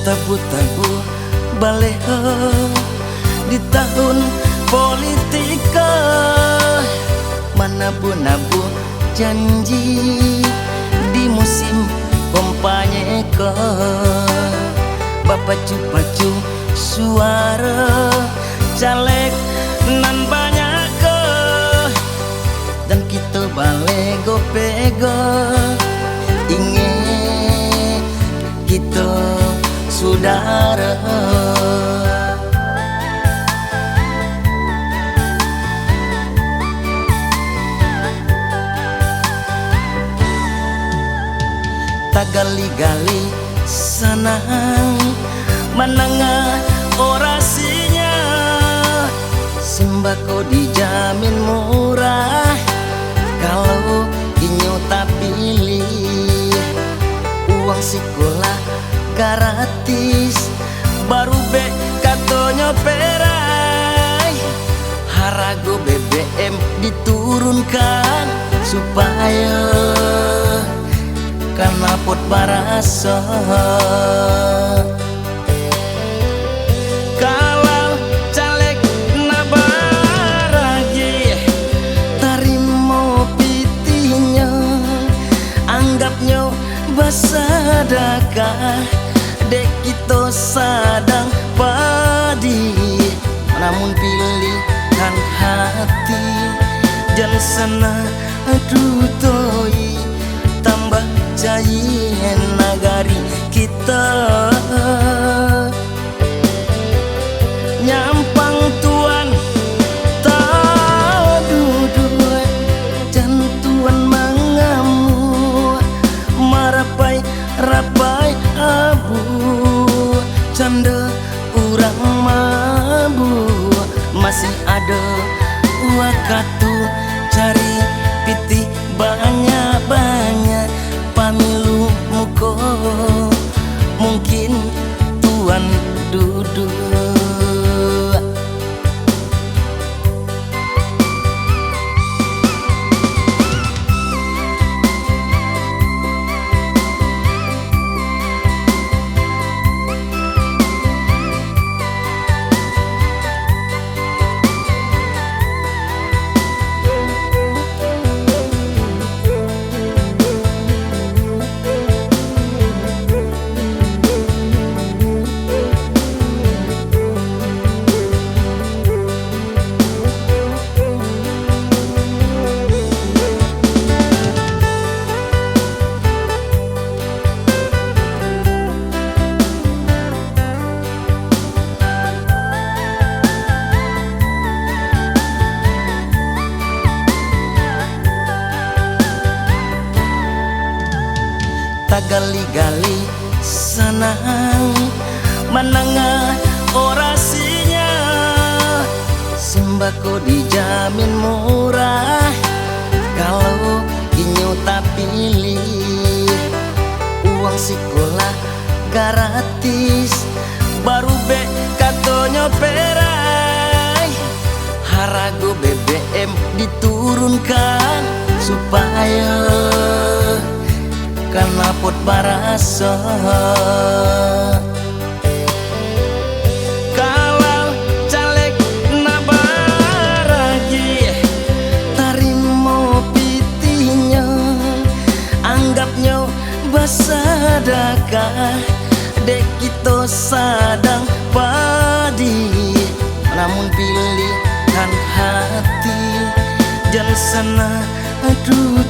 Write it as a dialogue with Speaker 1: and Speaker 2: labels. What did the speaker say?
Speaker 1: tabu-tabu baleho di tahun politika, manabu-nabu janji di musim kampanye ke bapacu-pacu suara caleg nan banyak ke, dan kita balik go-pego ingin kita saudara. Tak gali-gali senang menengah orasinya, sembako dijamin murah kalau inyo tak pilih, uang sekolah gratis baru be katonyo perai, harago BBM diturunkan supaya karena pot barasa. Kalau caleg nabaragi tarimo pitinya, anggapnya basadakah dek kita sadang padi, namun pilihan hati dan sana aduh toi tambah jayen nagari kita, nyampang tuan tahu duduk dan tuan mengamu rapai abu canda urang mabu, masih ada waktu cari piti banyak-banyak pamilu muko, mungkin tuan duduk. Tak gali-gali senang menengah orasinya, sembako dijamin murah kalau inyo tak pilih, uang sekolah gratis baru be katonyo perai, harago BBM diturunkan supaya karena pot barasa. Kalau caleg nabaragi tarimo pitinya, anggapnya basadakah dek kita sadang padi, namun pilihan hati dan sana aduh